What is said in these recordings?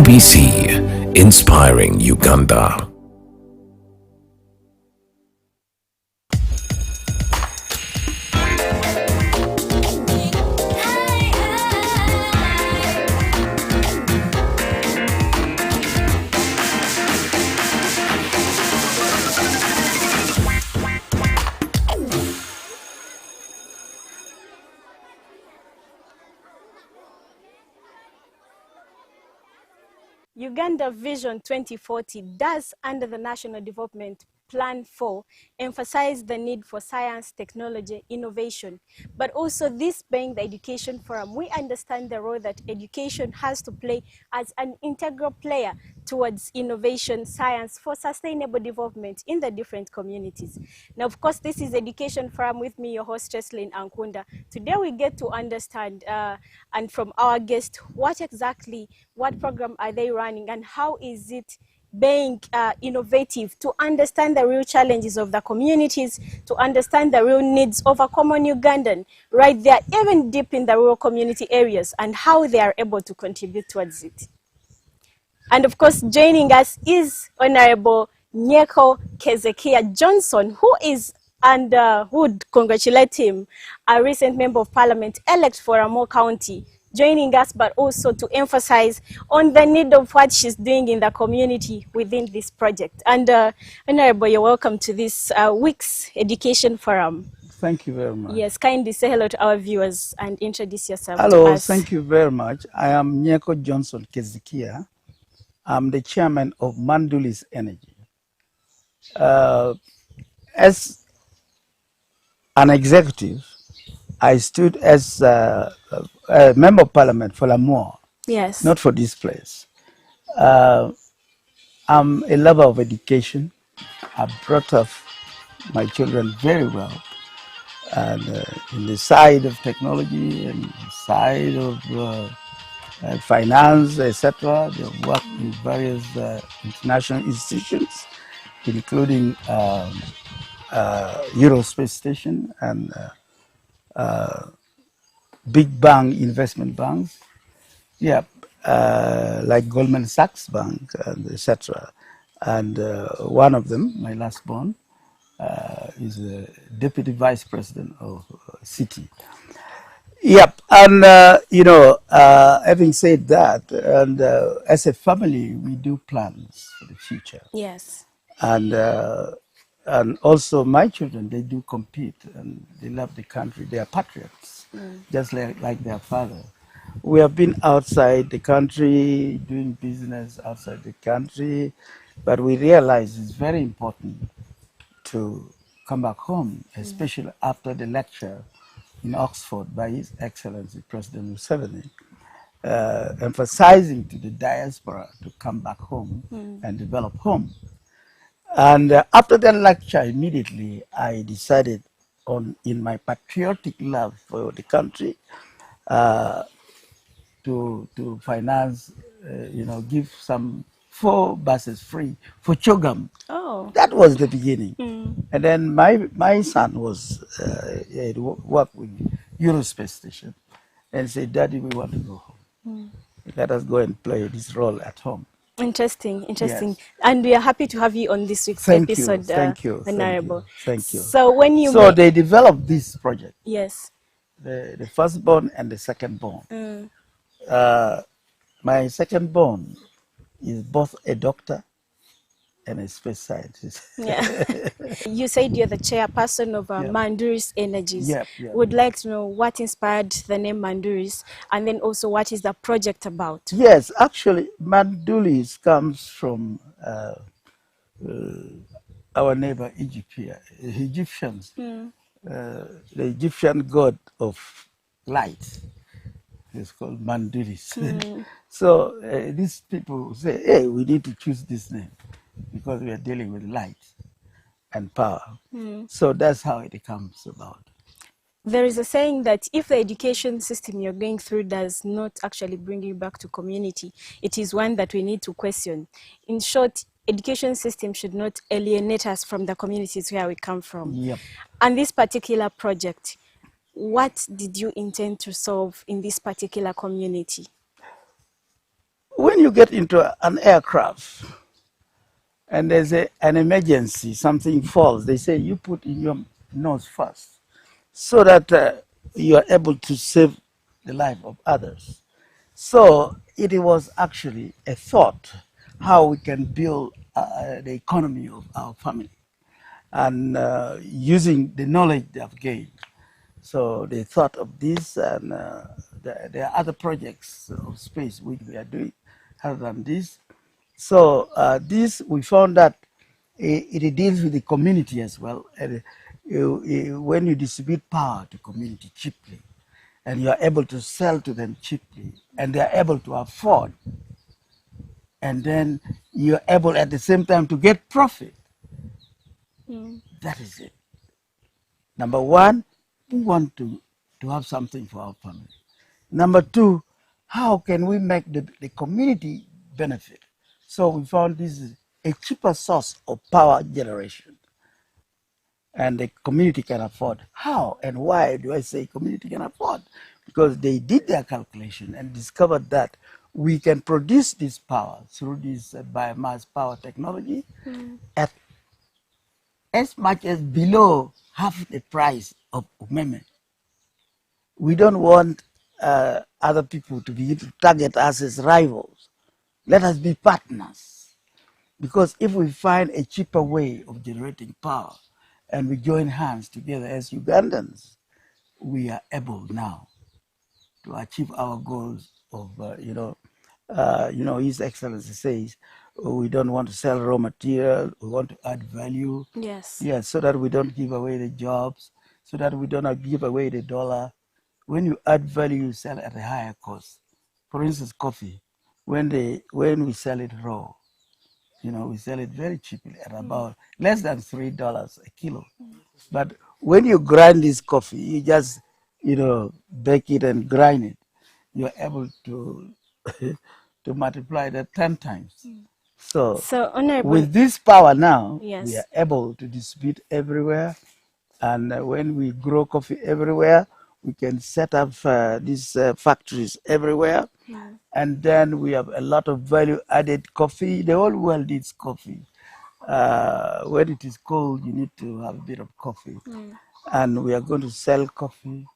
BBC, inspiring Uganda. Uganda Vision 2040 does, under the National Development Plan 4, emphasize the need for science, technology, innovation. But also this being the Education Forum, we understand the role that education has to play as an integral player towards innovation, science, for sustainable development in the different communities. Now, of course, this is Education Forum with me, your hostess, Lynn Ankunda. Today we get to understand, and from our guest, what program are they running and how is it being innovative to understand the real challenges of the communities, to understand the real needs of a common Ugandan right there, even deep in the rural community areas, and how they are able to contribute towards it. And of course, joining us is Honorable Nyeko Kezekia Johnson, who is, and would congratulate him, a recent Member of Parliament elect for Amo County, joining us, but also to emphasize on the need of what she's doing in the community within this project. And Honorable, you're welcome to this week's Education Forum. Thank you very much. Yes, kindly say hello to our viewers and introduce yourself Hello, to us. thank you very much. I am Nyeko Johnson Kezikia. I'm the chairman of Mandulis Energy. As an executive, I stood as a member of parliament for Lamour. Yes. Not for this place. I'm a lover of education. I brought up my children very well. And in the side of technology and the side of finance, etc. They've worked in various international institutions, including Eurospace Station and big bank investment banks, like Goldman Sachs Bank, and etc. And one of them, my last born, is the deputy vice president of Citi. Yep, and having said that, and as a family, we do plans for the future. Yes. And also my children, they do compete and they love the country. They are patriots, just like their father. We have been outside the country, doing business outside the country, but we realize it's very important to come back home, especially after the lecture in Oxford by His Excellency President Museveni, emphasizing to the diaspora to come back home and develop home. And after that lecture, immediately I decided in my patriotic love for the country, to finance, give some 4 buses free for Chogam. Oh. That was the beginning. And then my son was worked with Eurospace Station and said, "Daddy, we want to go home. Let us go and play this role at home." Interesting. Yes. And we are happy to have you on this week's episode. Thank you. Thank you. So when you they developed this project. Yes. The firstborn and the secondborn. My secondborn is both a doctor and a space scientist. Yeah. You said you're the chairperson of Mandulis Energies. Yep. Would like to know what inspired the name Mandulis, and then also what is the project about? Yes, actually, Mandulis comes from our neighbor Egyptians. The Egyptian god of light is called Mandulis. So these people say, "Hey, we need to choose this name because we are dealing with light and power." So that's how it comes about. There is a saying that if the education system you're going through does not actually bring you back to community, it is one that we need to question. In short, education system should not alienate us from the communities where we come from. Yep. And this particular project, what did you intend to solve in this particular community? when you get into an aircraft and there's an emergency, something falls, they say you put in your nose first so that you are able to save the life of others. So it was actually a thought how we can build the economy of our family and using the knowledge they have gained. So they thought of this, and there are other projects of space which we are doing other than this. So this, we found that it deals with the community as well. And when you distribute power to community cheaply, and you are able to sell to them cheaply, and they are able to afford, and then you're able at the same time to get profit. That is it. Number one, we want to have something for our family. Number two, how can we make the community benefit? So we found this is a cheaper source of power generation, and the community can afford. How and why do I say community can afford? Because they did their calculation and discovered that we can produce this power through this biomass power technology at as much as below half the price of women. We don't want other people to be able to target us as rivals. Let us be partners. Because if we find a cheaper way of generating power and we join hands together as Ugandans, we are able now to achieve our goals of, His Excellency says, we don't want to sell raw material, we want to add value. Yes. Yes, so that we don't give away the jobs, so that we don't give away the dollar. When you add value, you sell at a higher cost. For instance, coffee. When we sell it raw, we sell it very cheaply at about less than $3 a kilo. But when you grind this coffee, you just, bake it and grind it. You're able to to multiply that 10 times. So Honorable, with this power now, yes, we are able to distribute everywhere. And when we grow coffee everywhere, we can set up these factories everywhere. And then we have a lot of value added coffee. The whole world needs coffee. When it is cold, you need to have a bit of coffee. And we are going to sell coffee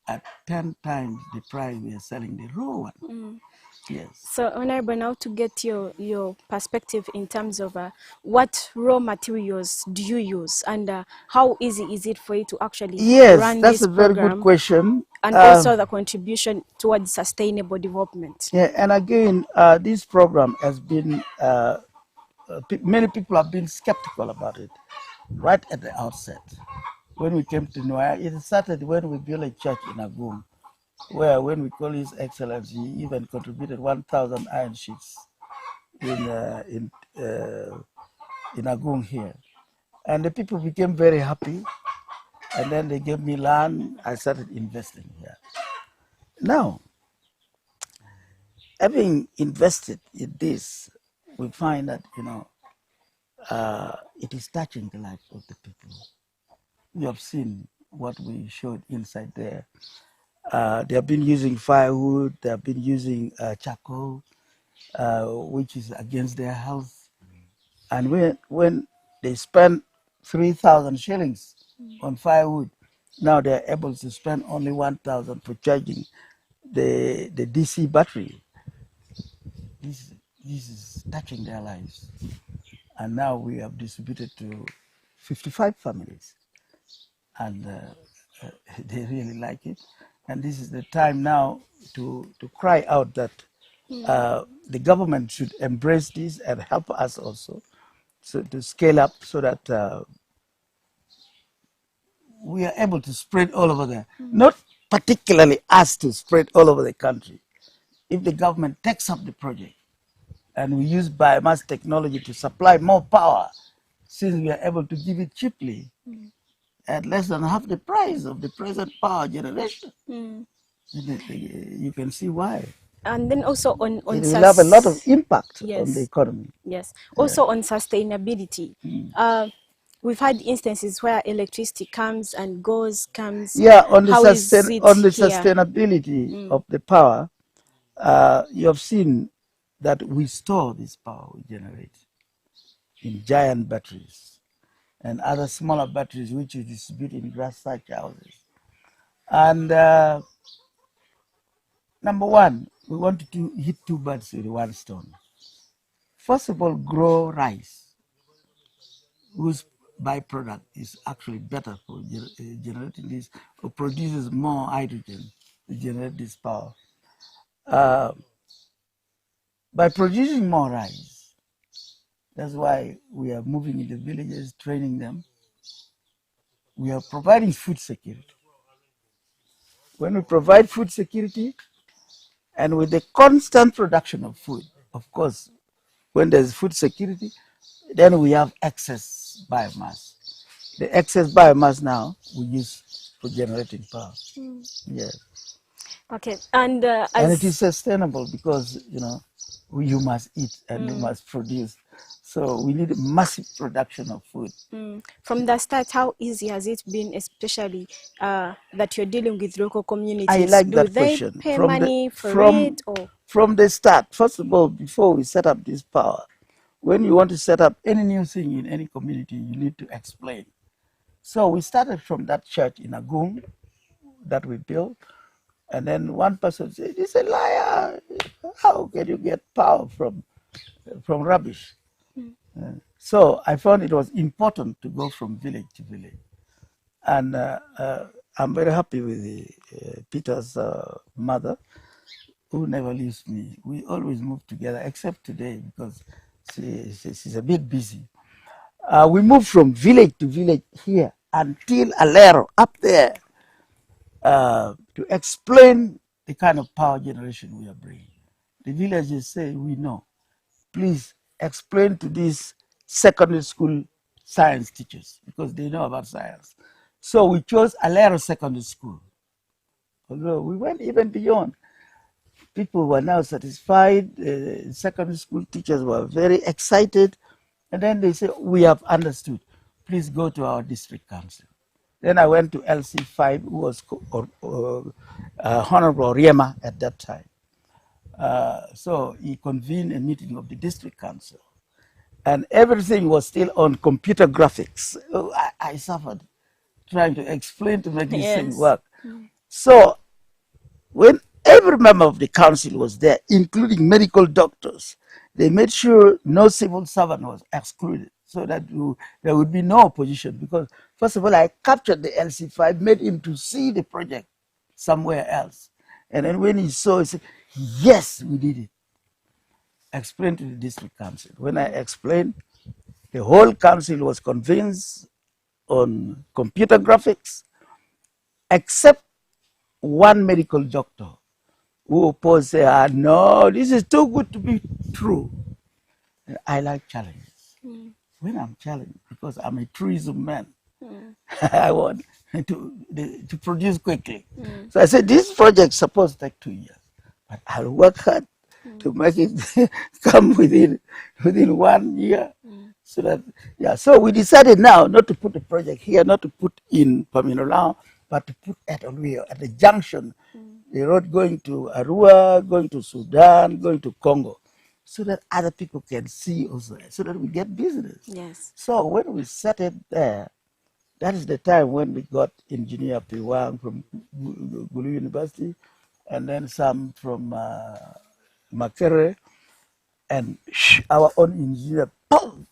at 10 times the price we are selling the raw one. Yes. So, Honorable, now to get your perspective in terms of what raw materials do you use, and how easy is it for you to actually run That's this a very program, good question. and also the contribution towards sustainable development. Yeah, and again, this program has been, many people have been skeptical about it right at the outset. When we came to Noya, it started when we built a church in Agum, where when we call His Excellency, he even contributed 1,000 iron sheets in Agum here. And the people became very happy, and then they gave me land. I started investing here. Now, having invested in this, we find that, it is touching the life of the people. You have seen what we showed inside there. They have been using firewood, they have been using charcoal, which is against their health. And when they spend 3,000 shillings on firewood, now they're able to spend only 1,000 for charging the DC battery. This is touching their lives. And now we have distributed to 55 families. And they really like it. And this is the time now to cry out that the government should embrace this and help us also to scale up so that we are able to spread all over there. Not particularly us to spread all over the country. If the government takes up the project and we use biomass technology to supply more power, since we are able to give it cheaply at less than half the price of the present power generation, you can see why. And then also on it will have a lot of impact on the economy. Yes. Also on sustainability. We've had instances where electricity comes and goes, Yeah, on the, How is it on the here? sustainability of the power, you have seen that we store this power we generate in giant batteries and other smaller batteries which we distribute in grass-thatched houses. And number one, we wanted to hit two birds with one stone. First of all, grow rice, whose byproduct is actually better for generating this, or produces more hydrogen to generate this power. By producing more rice, that's why we are moving into villages, training them. We are providing food security. When we provide food security, and with the constant production of food, of course, when there's food security, then we have excess biomass. The excess biomass now we use for generating power. Yes. Okay, and it is sustainable because you must eat and you must produce. So we need a massive production of food. From the start, how easy has it been, especially that you're dealing with local communities? I like that they question. Pay money for it, or from the start? First of all, before we set up this power, when you want to set up any new thing in any community, you need to explain. So we started from that church in Agung that we built, and then one person said, "It's a liar. How can you get power from rubbish?" So I found it was important to go from village to village, and I'm very happy with Peter's mother, who never leaves me. We always move together, except today because she's a bit busy. We moved from village to village here until Alero, up there, to explain the kind of power generation we are bringing. The villagers say, "We know. Please explain to these secondary school science teachers because they know about science." So we chose Alero Secondary School. Although we went even beyond. People were now satisfied. Secondary school teachers were very excited. And then they said, "We have understood. Please go to our district council." Then I went to LC5, who was Honorable Riema at that time. So he convened a meeting of the district council. And everything was still on computer graphics. Oh, I suffered trying to explain to make this thing work. So when every member of the council was there, including medical doctors, they made sure no civil servant was excluded so that there would be no opposition. Because, first of all, I captured the LC5, made him to see the project somewhere else. And then when he saw, he said, "Yes, we did it." Explained to the district council. When I explained, the whole council was convinced on computer graphics, except one medical doctor who opposed, said, "No, this is too good to be true." And I like challenges. When I'm challenged, because I'm a tourism man, I want to produce quickly. So I said, "This project is supposed to take 2 years, but I'll work hard to make it come within 1 year." So that, so we decided now not to put the project here, not to put in Paminolao, but to put at Olweo, at the junction, the road going to Arua, going to Sudan, going to Congo, so that other people can see also, so that we get business. Yes. So when we set it there, that is the time when we got Engineer Piwang from Gulu University, and then some from Makere, and our own engineer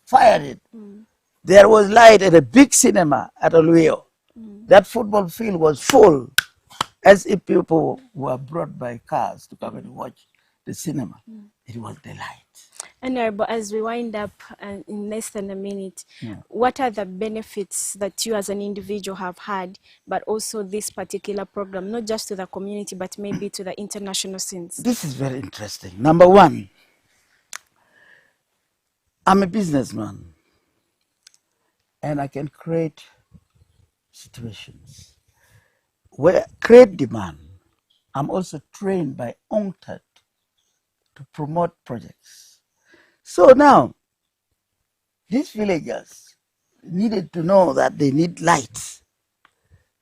fired it. There was light at a big cinema at Olweo. That football field was full, as if people were brought by cars to come and watch the cinema. It was the light. And as we wind up in less than a minute, what are the benefits that you as an individual have had, but also this particular program, not just to the community, but maybe to the international scenes? This is very interesting. Number one, I'm a businessman, and I can create situations where create demand. I'm also trained by UNCTAD to promote projects. So now, these villagers needed to know that they need light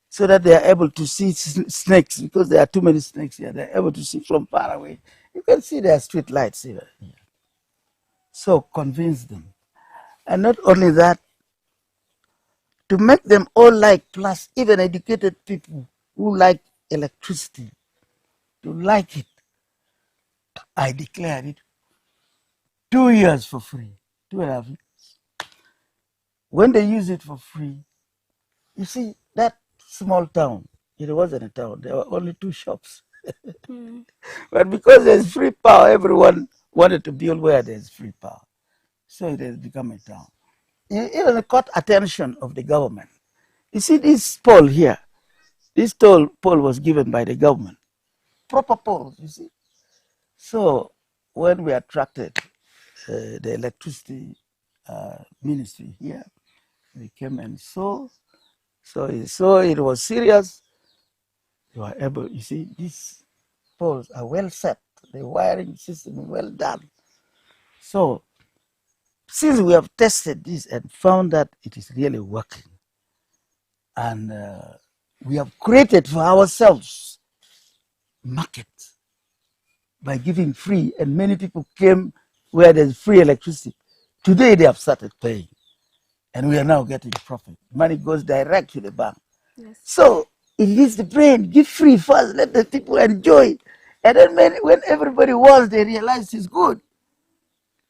so that they are able to see snakes, because there are too many snakes here. They're able to see from far away. You can see there are street lights here. So convince them. And not only that, to make them all like, plus even educated people who like electricity, to like it, I declared it 2 years for free, 2.5 years. When they use it for free, you see, that small town, it wasn't a town, there were only 2 shops. But because there's free power, everyone wanted to build where there's free power. So it has become a town. It even caught attention of the government. You see this pole here, this pole was given by the government. Proper poles, you see. So when we attracted the electricity ministry here, they came and saw. So it was serious. They were able, you see, these poles are well set. The wiring system is well done. So since we have tested this and found that it is really working, and we have created for ourselves market by giving free, and many people came where there's free electricity. Today they have started paying, and we are now getting profit. Money goes direct to the bank. Yes. So it leaves the brain, give free first, let the people enjoy. And then when everybody wants, they realize it's good.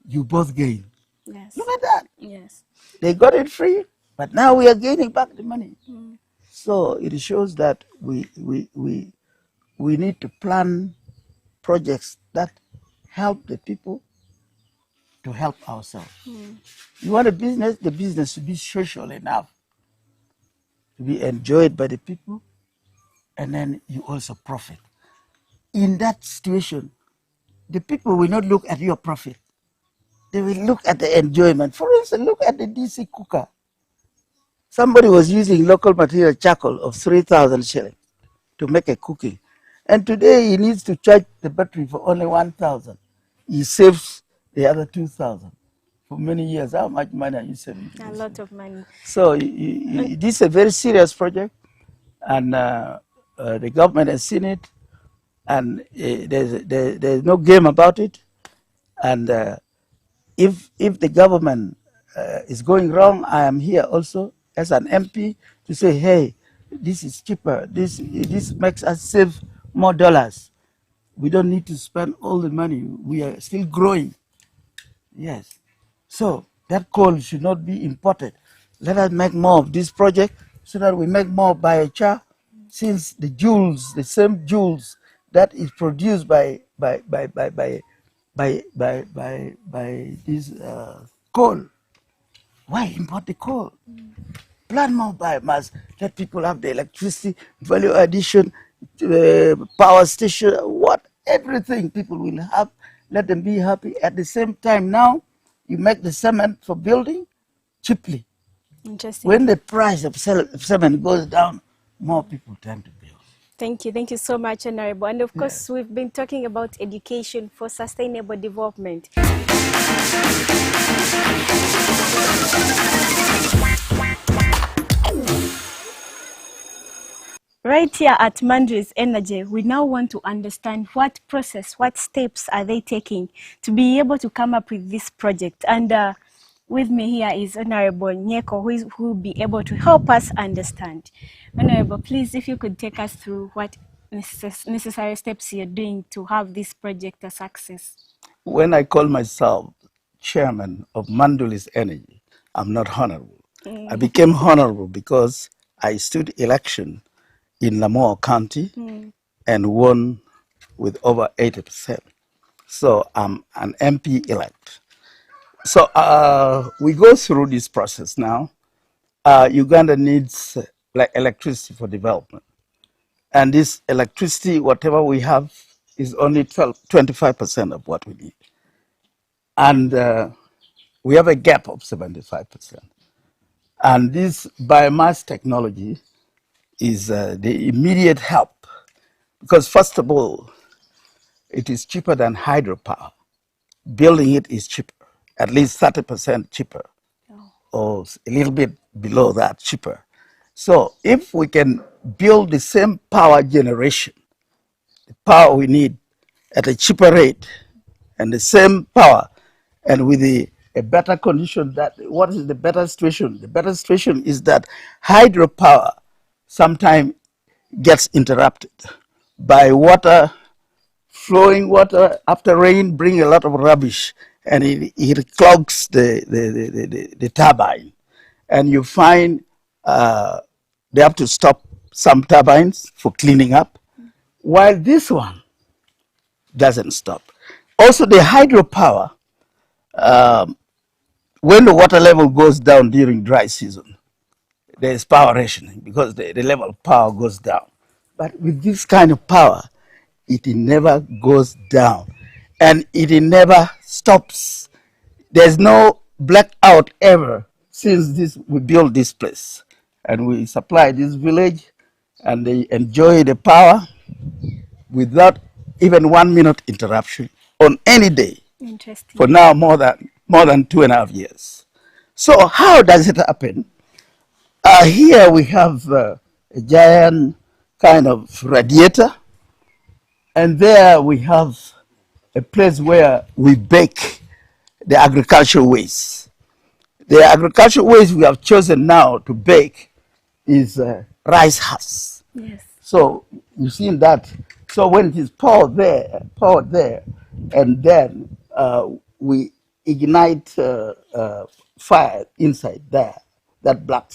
You both gain. Yes. Look at that. Yes. They got it free, but now we are gaining back the money. So it shows that we need to plan projects that help the people to help ourselves. You want a business, the business should be social enough to be enjoyed by the people, and then you also profit. In that situation, the people will not look at your profit. They will look at the enjoyment. For instance, look at the DC cooker. Somebody was using local material charcoal of 3,000 shillings to make a cooking. And today he needs to charge the battery for only 1,000. He saves the other 2,000 for many years. How much money are you saving? A lot of money. So this is a very serious project, and the government has seen it, and there's no game about it. And if the government is going wrong, I am here also as an MP to say, hey, this is cheaper. This makes us save more dollars. We don't need to spend all the money. We are still growing. Yes. So that coal should not be imported. Let us make more of this project so that we make more biochar, since the joules, the same joules that is produced by this coal. Why import the coal? Plant more biomass. Let people have the electricity, value addition, power station, everything people will have. Let them be happy. At the same time, now you make the cement for building cheaply. Interesting. When the price of cement goes down, more people tend to build. Thank you so much, Honorable. And of course, we've been talking about education for sustainable development. Right here at Mandulis Energy, we now want to understand what process, what steps are they taking to be able to come up with this project. And with me here is Honorable Nyeko, who will be able to help us understand. Honorable, please, if you could take us through what necessary steps you're doing to have this project a success. When I call myself chairman of Mandulis Energy, I'm not honorable. I became honorable because I stood election in Lamoille County and won with over 80%. So I'm an MP elect. So we go through this process now. Uganda needs like electricity for development. And this electricity, whatever we have, is only 25% of what we need. And we have a gap of 75%. And this biomass technology is the immediate help, because first of all, it is cheaper than hydropower. Building it is cheaper, at least 30% cheaper, or a little bit below that cheaper. So if we can build the same power generation, the power we need at a cheaper rate and the same power and with a better condition. That what is the better situation? The better situation is that hydropower sometimes gets interrupted by water, flowing water after rain bring a lot of rubbish and it clogs the turbine, and you find they have to stop some turbines for cleaning up, while this one doesn't stop. Also, the hydropower, when the water level goes down during dry season, there is power rationing because the level of power goes down. But with this kind of power, it never goes down and it never stops. There's no blackout ever since we built this place and we supply this village and they enjoy the power without even 1 minute interruption on any day. Interesting. For now more than 2.5 years. So how does it happen? Here we have a giant kind of radiator, and there we have a place where we bake the agricultural waste. The agricultural waste we have chosen now to bake is rice husk. Yes. So you see that. So when it is poured there, and then we ignite fire inside there, that black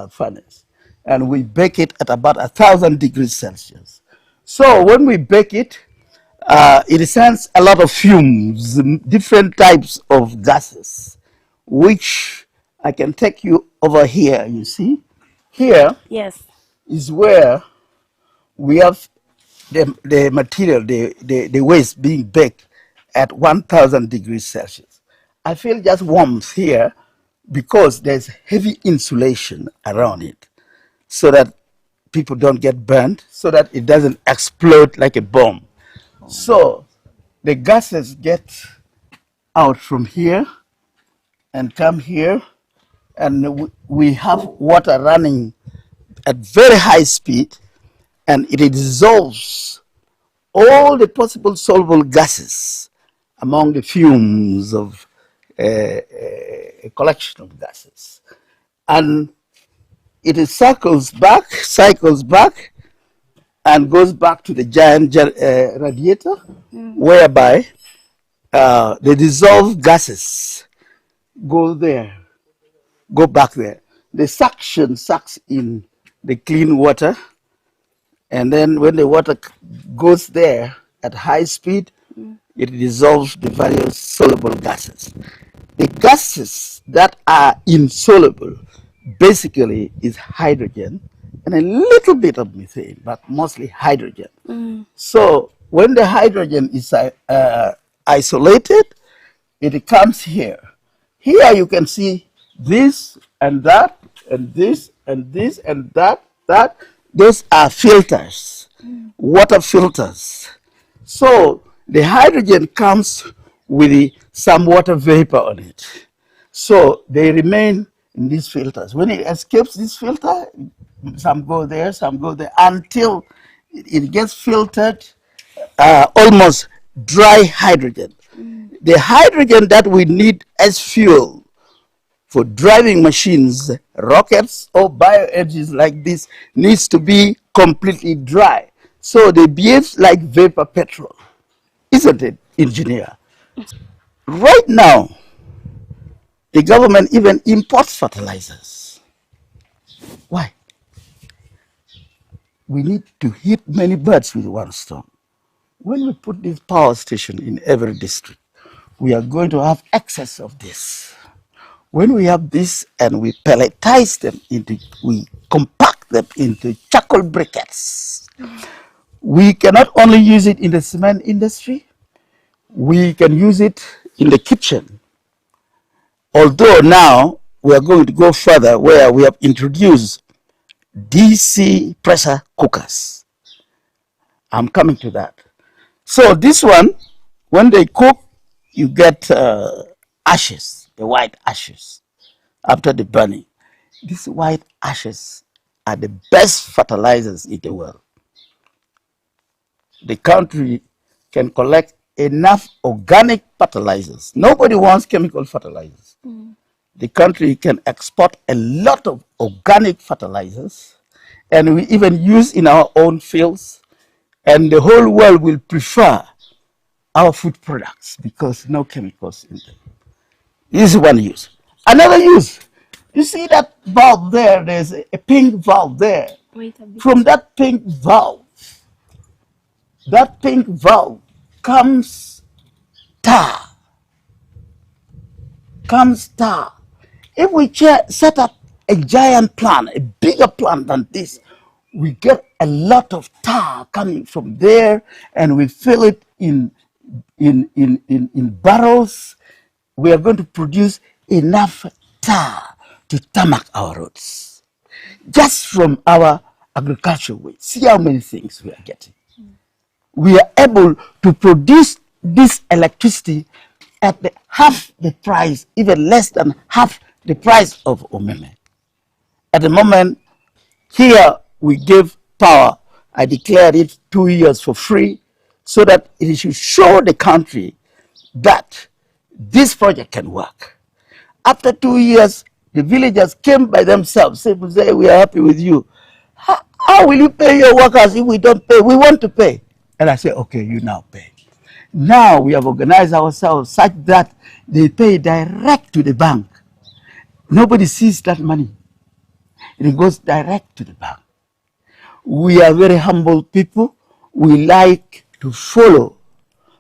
furnace, and we bake it at about 1,000 degrees Celsius. So when we bake it, it sends a lot of fumes, different types of gases, which I can take you over here. You see, here Yes. is where we have the material, the waste being baked at 1,000 degrees Celsius. I feel just warmth here because there's heavy insulation around it so that people don't get burned, so that it doesn't explode like a bomb. So the gases get out from here and come here, and we have water running at very high speed, and it dissolves all the possible soluble gases among the fumes of a collection of gases. And it cycles back, and goes back to the giant radiator, whereby the dissolved gases go back there. The suction sucks in the clean water, and then when the water goes there at high speed, it dissolves the various soluble gases. The gases that are insoluble basically is hydrogen and a little bit of methane, but mostly hydrogen. So when the hydrogen is isolated, it comes here. Here you can see this and that and this and this and that. Those are filters, water filters. So the hydrogen comes with some water vapor on it. So they remain in these filters. When it escapes this filter, some go there, until it gets filtered, almost dry hydrogen. The hydrogen that we need as fuel for driving machines, rockets, or bioenergies like this needs to be completely dry. So they behave like vapor petrol, isn't it, engineer? Right now, the government even imports fertilizers. Why? We need to hit many birds with one stone. When we put this power station in every district, we are going to have excess of this. When we have this and we pelletize them we compact them into charcoal briquettes, we cannot only use it in the cement industry, we can use it in the kitchen. Although now we are going to go further, where we have introduced DC pressure cookers. I'm coming to that. So this one, when they cook, you get ashes, the white ashes after the burning. These white ashes are the best fertilizers in the world. The country can collect enough organic fertilizers. Nobody wants chemical fertilizers. The country can export a lot of organic fertilizers, and we even use in our own fields, and the whole world will prefer our food products because no chemicals in them. This is one use. Another use, you see that valve there, there's a pink valve there. Wait a bit. From that pink valve comes tar. If we set up a giant plant, a bigger plant than this, we get a lot of tar coming from there, and we fill it in barrels. We are going to produce enough tar to tarmac our roads just from our agricultural waste. See how many things we are getting. We are able to produce this electricity at half the price, even less than half the price of Omeme. At the moment, here we give power. I declared it 2 years for free so that it should show the country that this project can work. After 2 years, the villagers came by themselves. People say, we are happy with you. How will you pay your workers if we don't pay? We want to pay. And I say, okay, you now pay. Now we have organized ourselves such that they pay direct to the bank. Nobody sees that money. It goes direct to the bank. We are very humble people. We like to follow.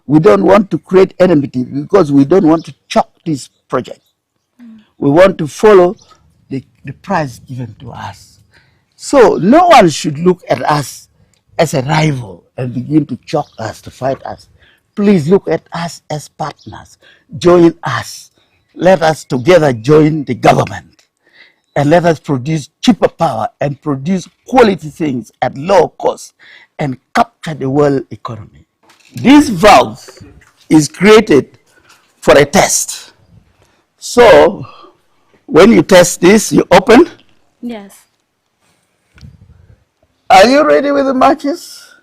We don't want to create enmity because we don't want to choke this project. We want to follow the price given to us. So no one should look at us as a rival and begin to choke us, to fight us. Please look at us as partners. Join us. Let us together join the government. And let us produce cheaper power and produce quality things at low cost and capture the world economy. This valve is created for a test. So when you test this, you open. Yes. Are you ready with the matches?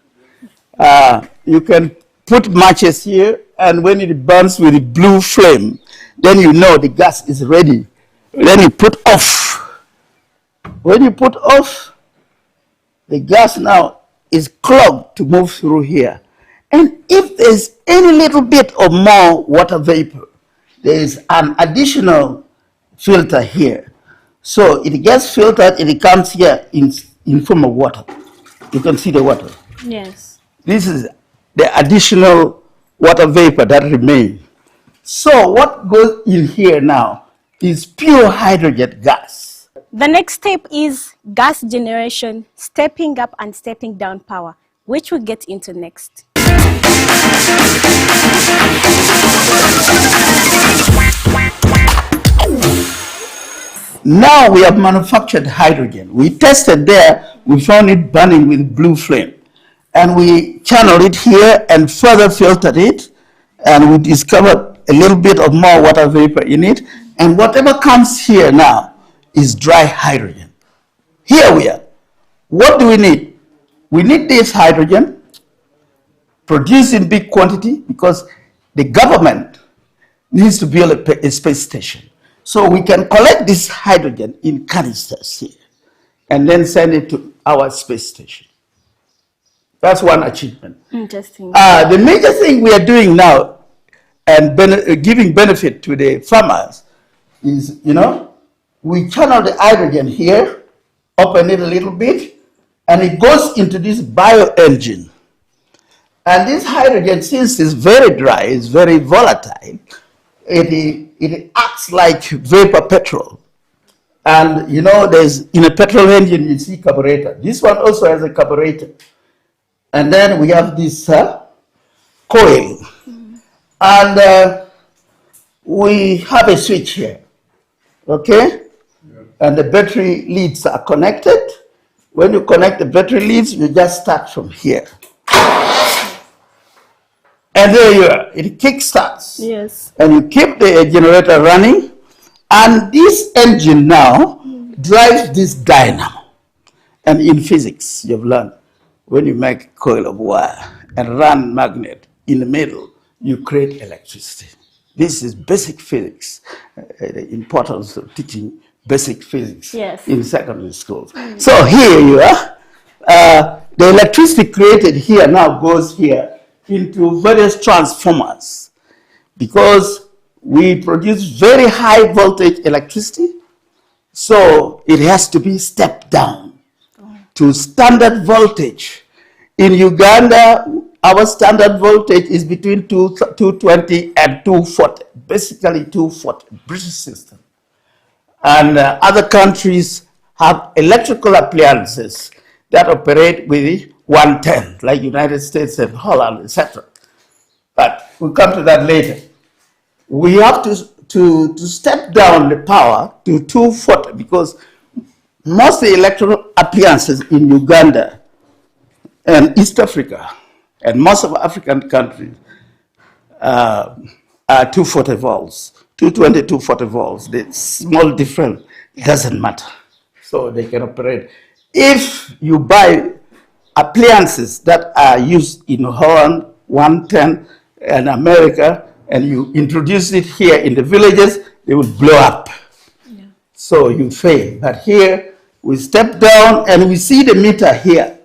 You can put matches here, and when it burns with a blue flame, then you know the gas is ready. Then you put off. When you put off, the gas now is clogged to move through here. And if there's any little bit or more water vapor, there is an additional filter here. So it gets filtered and it comes here in form of water. You can see the water. Yes. This is the additional water vapor that remains. So what goes in here now is pure hydrogen gas. The next step is gas generation, stepping up and stepping down power, which we'll get into next. Now we have manufactured hydrogen. We tested there, we found it burning with blue flame. And we channeled it here and further filtered it, and we discovered a little bit of more water vapor in it. And whatever comes here now is dry hydrogen. Here we are. What do we need? We need this hydrogen produced in big quantity because the government needs to build a space station. So we can collect this hydrogen in canisters here and then send it to our space station. That's one achievement. Interesting. The major thing we are doing now and giving benefit to the farmers is, we channel the hydrogen here, open it a little bit, and it goes into this bio engine. And this hydrogen, since it's very dry, it's very volatile, it acts like vapor petrol. And there's in a petrol engine you see carburetor. This one also has a carburetor. And then we have this coil. And we have a switch here. Okay? Yeah. And the battery leads are connected. When you connect the battery leads, you just start from here. And there you are. It kickstarts. Yes. And you keep the generator running. And this engine now drives this dynamo. And in physics, you've learned when you make a coil of wire and run magnet, in the middle, you create electricity. This is basic physics, the importance of teaching basic physics in secondary schools. So here you are. The electricity created here now goes here into various transformers because we produce very high voltage electricity, so it has to be stepped down to standard voltage. In Uganda, our standard voltage is between 220 and 240, basically 240, British system. And other countries have electrical appliances that operate with 110, like United States and Holland, etc. But we'll come to that later. We have to step down the power to 240 because most of the electrical appliances in Uganda and East Africa and most of African countries are 240 volts, 220, 240 volts. The small difference doesn't matter. So they can operate. If you buy appliances that are used in Holland, 110, and America, and you introduce it here in the villages, they will blow up. Yeah. So you fail. But here, we step down and we see the meter here.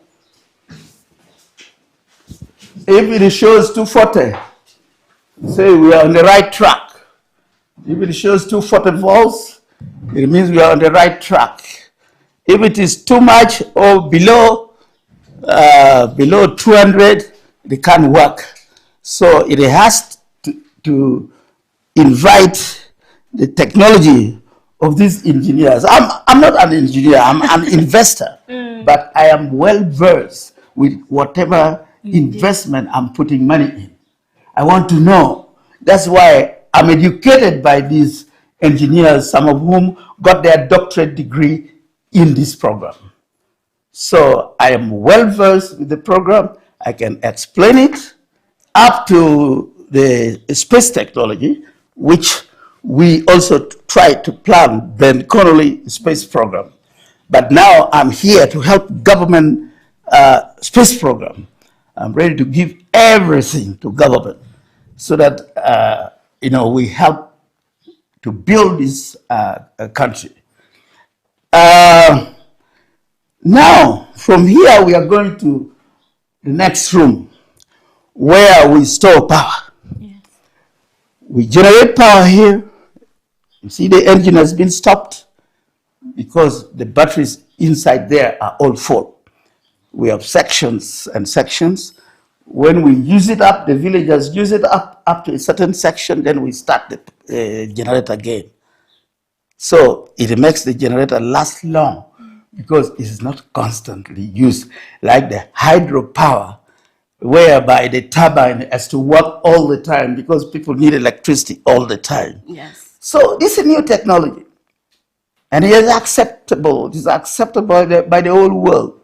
If it shows 240, say we are on the right track. If it shows 240 volts, it means we are on the right track. If it is too much or below 200, it can't work. So it has to invite the technology of these engineers. I'm not an engineer, I'm an investor, but I am well versed with whatever investment I'm putting money in. I want to know. That's why I'm educated by these engineers, some of whom got their doctorate degree in this program. So I am well versed with the program. I can explain it up to the space technology, which we also try to plan the Connolly space program. But now I'm here to help government space program. I'm ready to give everything to government so that we help to build this country. Now, from here, we are going to the next room where we store power. Yes. We generate power here. You see the engine has been stopped because the batteries inside there are all full. We have sections and sections. When we use it up, the villagers use it up to a certain section, then we start the generator again. So it makes the generator last long because it is not constantly used like the hydropower, whereby the turbine has to work all the time because people need electricity all the time. Yes. So this is a new technology, and it is acceptable. It is acceptable by the whole world.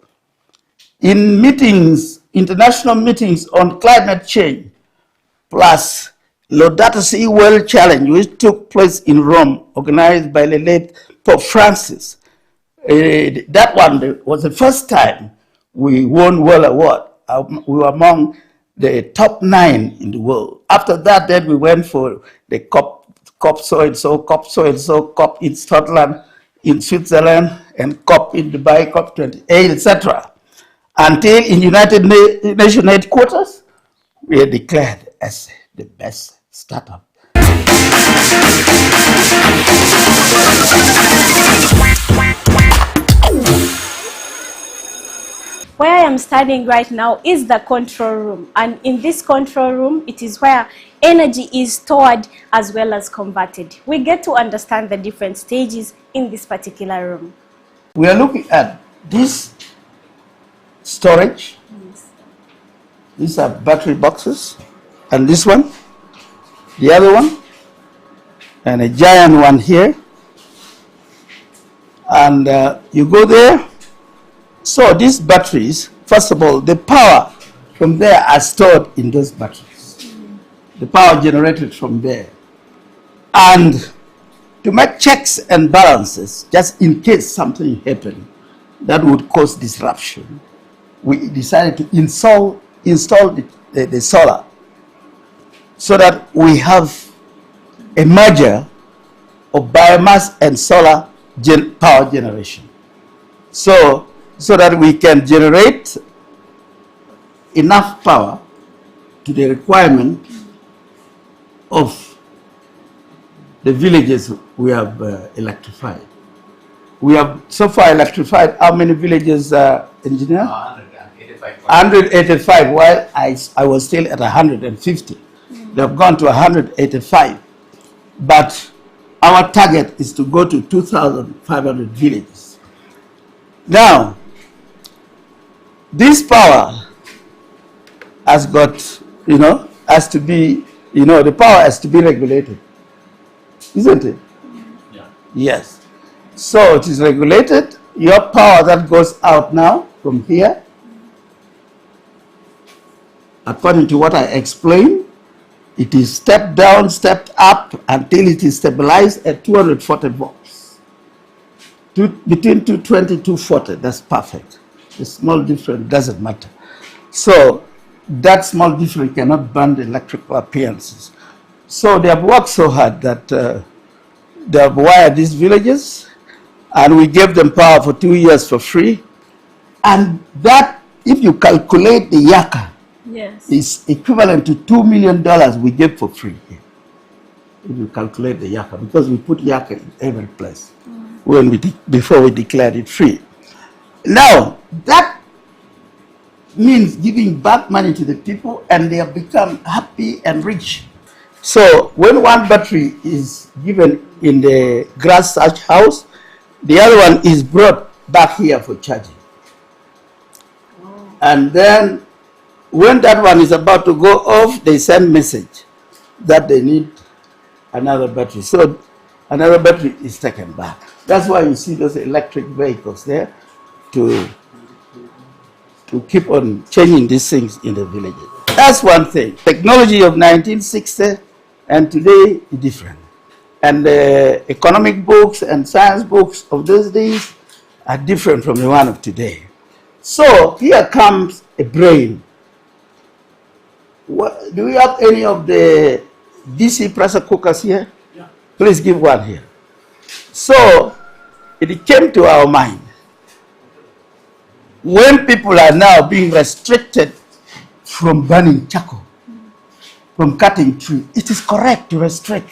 In meetings, international meetings on climate change, plus Laudato Si World Challenge, which took place in Rome, organized by the late Pope Francis. That one was the first time we won World Award. We were among the top 9 in the world. After that, then we went for the COP so-and-so, COP so-and-so, COP in Scotland, in Switzerland, and COP in Dubai, COP 28, etc. Until in United Nations headquarters, we are declared as the best startup. Where I am standing right now is the control room, and in this control room, it is where energy is stored as well as converted. We get to understand the different stages in this particular room. We are looking at this storage. Yes. These are battery boxes, and this one, the other one, and a giant one here. And you go there. So these batteries, first of all, the power from there are stored in those batteries. The power generated from there. And to make checks and balances, just in case something happened that would cause disruption, we decided to install the solar so that we have a merger of biomass and solar power generation. So that we can generate enough power to the requirement of the villages we have electrified. We have so far electrified how many villages, engineer? 185. 185, while I was still at 150. They have gone to 185. But our target is to go to 2,500 villages. Now, this power has got, has to be, the power has to be regulated. Isn't it? Yeah. Yes. So it is regulated. Your power that goes out now from here, according to what I explained, it is stepped down, stepped up until it is stabilized at 240 volts. Between 220 and 240, that's perfect. The small difference doesn't matter. So that small difference cannot burn the electrical appearances. So they have worked so hard that they have wired these villages, and we gave them power for 2 years for free. And that, if you calculate the yaka, Yes. is equivalent to $2 million we gave for free. If you calculate the yaka, because we put yaka in every place before we declared it free. Now, that means giving back money to the people, and they have become happy and rich. So when one battery is given in the grass thatch house, the other one is brought back here for charging. And then when that one is about to go off, they send message that they need another battery. So another battery is taken back. That's why you see those electric vehicles there to keep on changing these things in the villages. That's one thing. Technology of 1960 and today is different. And the economic books and science books of those days are different from the one of today. So here comes a brain. Do we have any of the DC pressure cookers here? Yeah. Please give one here. So it came to our mind, when people are now being restricted from burning charcoal, from cutting trees, it is correct to restrict.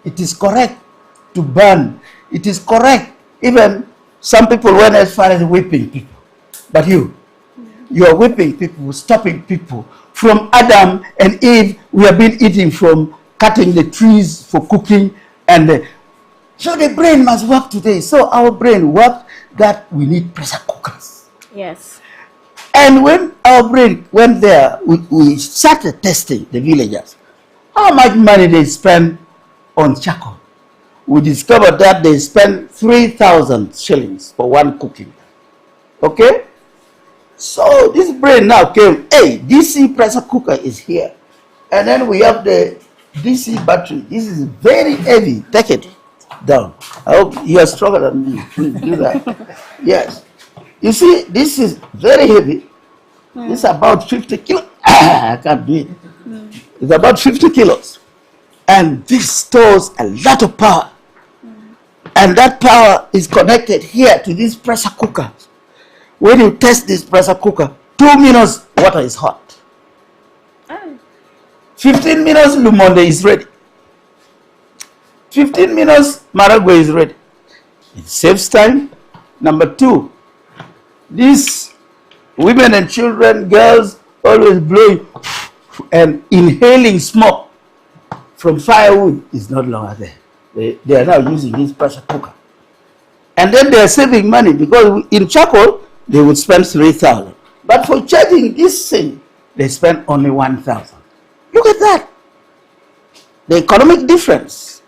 It is correct to burn. It is correct. Even some people went as far as whipping people. But you are whipping people, stopping people. From Adam and Eve, we have been eating from cutting the trees for cooking. So the brain must work today. So our brain worked that we need pressure cookers. Yes. And when our brain went there, we started testing the villagers. How much money they spend on charcoal? We discovered that they spend 3,000 shillings for one cooking. Okay? So this brain now came, hey, DC pressure cooker is here. And then we have the DC battery. This is very heavy. Take it down. I hope you are stronger than me. Please do that. Yes. You see, this is very heavy. It's about 50 kilos. I can't do it. It's about 50 kilos. And this stores a lot of power. And that power is connected here to this pressure cooker. When you test this pressure cooker, 2 minutes, water is hot. 15 minutes, Lumonde is ready. 15 minutes, Marago is ready. It saves time. Number two, these women and children, girls, always blowing and inhaling smoke from firewood is not longer there. They are now using this pressure cooker. And then they are saving money, because in charcoal, they would spend 3,000. But for charging this thing, they spend only 1,000. Look at that. The economic difference.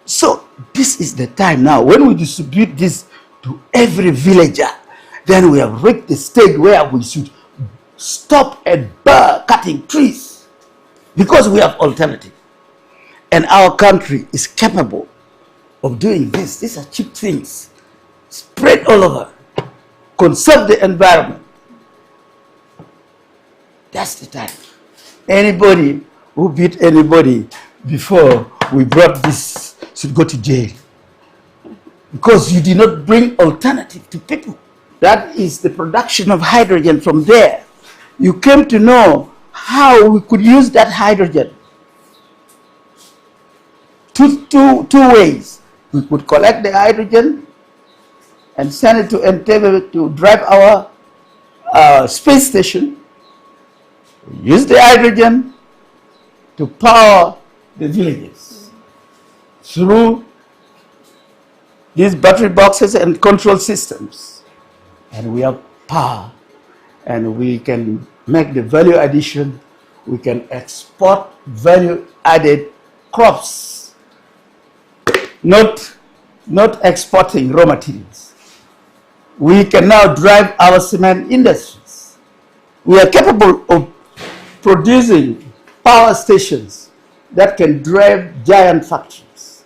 So this is the time now, when we distribute this to every villager, then we have reached the stage where we should stop and burn cutting trees, because we have alternative. And our country is capable of doing this. These are cheap things. Spread all over. Conserve the environment. That's the time. Anybody who beat anybody before we brought this should go to jail. Because you did not bring alternative to people. That is the production of hydrogen from there. You came to know how we could use that hydrogen. Two ways. We could collect the hydrogen and send it to Entebbe to drive our space station. We use the hydrogen to power the villages through these battery boxes and control systems. And we have power, and we can make the value addition. We can export value added crops, not exporting raw materials. We can now drive our cement industries. We are capable of producing power stations that can drive giant factories.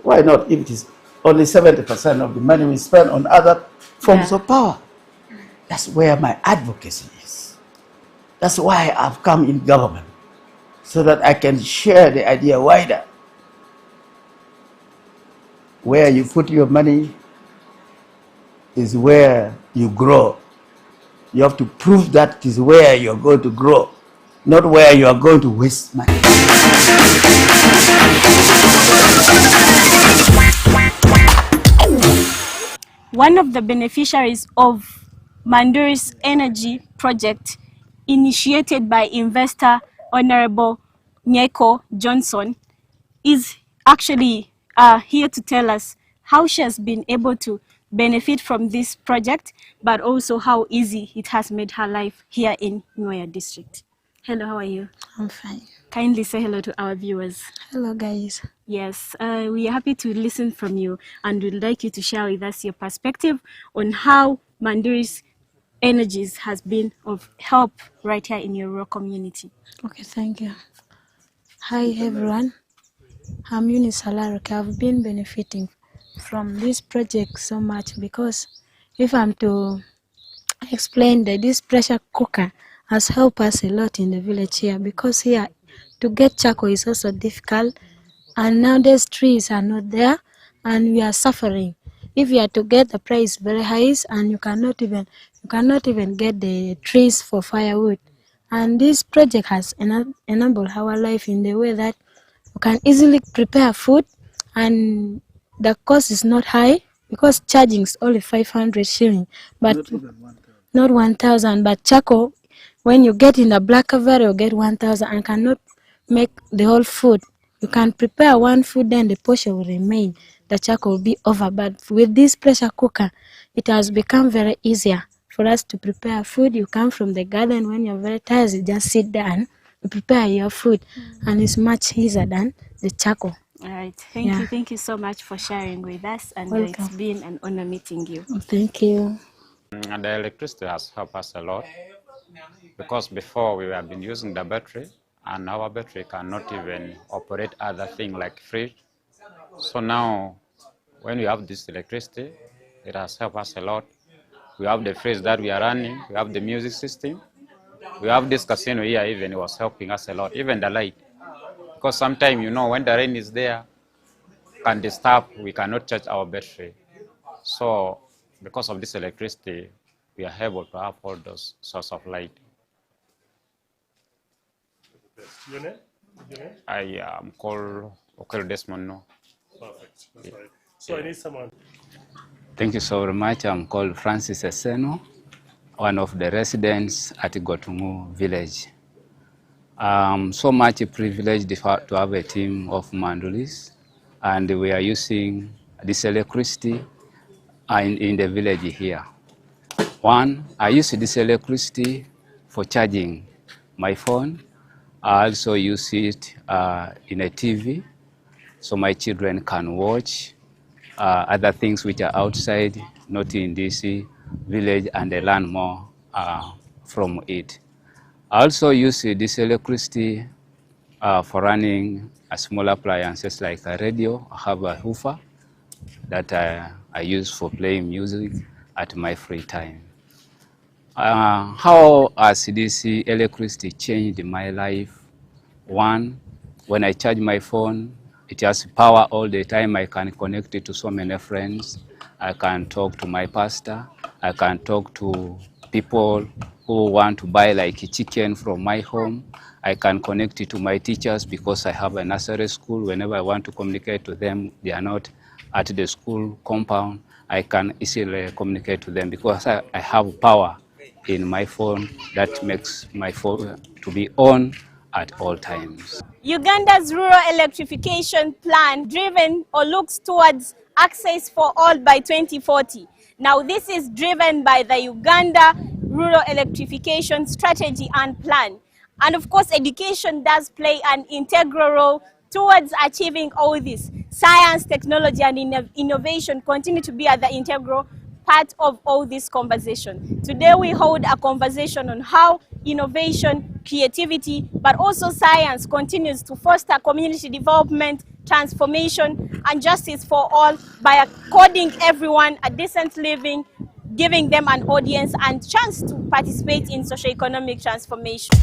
Why not, if it is only 70% of the money we spend on other forms of power? That's where my advocacy is. That's why I've come in government, so that I can share the idea wider. Where you put your money is where you grow. You have to prove that is where you're going to grow, not where you are going to waste money. One of the beneficiaries of Mandulis Energy Project, initiated by investor Honorable Nyeko Johnson, is actually here to tell us how she has been able to benefit from this project, but also how easy it has made her life here in Nuer district. Hello, how are you? I'm fine. Kindly say hello to our viewers. Hello, guys. Yes, we are happy to listen from you, and we'd like you to share with us your perspective on how Mandulis Energies has been of help right here in your rural community. Okay, thank you. Hi, everyone. I'm Eunice Alaroke. I've been benefiting from this project so much because if I'm to explain that this pressure cooker has helped us a lot in the village here, because here to get charcoal is also difficult, and nowadays trees are not there and we are suffering. If you are to get the price very high, and you cannot even get the trees for firewood. And this project has enabled our life in the way that you can easily prepare food, and the cost is not high because charging is only 500 shilling, but not 1,000. But charcoal, when you get in the black cover, you get 1,000 and cannot make the whole food. You can prepare one food, then the portion will remain. The charcoal will be over. But with this pressure cooker, it has become very easier for us to prepare food. You come from the garden when you're very tired, you just sit there and you prepare your food, and it's much easier than the charcoal. All right, thank you so much for sharing with us, and it's been an honor meeting you. Thank you. And the electricity has helped us a lot, because before we have been using the battery, and our battery cannot even operate other things like fridge. So now, when we have this electricity, it has helped us a lot. We have the fridge that we are running, we have the music system, we have this casino here, even it was helping us a lot, even the light. Because sometimes, when the rain is there, can disturb, we cannot charge our battery. So because of this electricity, we are able to have all those sources of light. Your name? I am called Okel Desmond. No. Perfect. That's right. So I need someone. Thank you so very much. I'm called Francis Eseno, one of the residents at Gotungu village. I'm so much privileged to have a team of Mandulis, and we are using this electricity in the village here. One, I use this electricity for charging my phone. I also use it in a TV, so my children can watch other things which are outside, not in this village, and they learn more from it. I also use this electricity for running small appliances like a radio. I have a hoofer that I use for playing music at my free time. How has this electricity changed my life? One, when I charge my phone, it has power all the time. I can connect it to so many friends. I can talk to my pastor. I can talk to people who want to buy like a chicken from my home. I can connect it to my teachers because I have a nursery school. Whenever I want to communicate to them, they are not at the school compound. I can easily communicate to them because I have power in my phone that makes my phone to be on at all times. Uganda's rural electrification plan driven or looks towards access for all by 2040. Now this is driven by the Uganda Rural Electrification Strategy and Plan. And of course, education does play an integral role towards achieving all this. Science, technology, and innovation continue to be at the integral part of all this conversation. Today we hold a conversation on how innovation, creativity, but also science continues to foster community development, transformation, and justice for all by according everyone a decent living, giving them an audience and chance to participate in socio-economic transformation.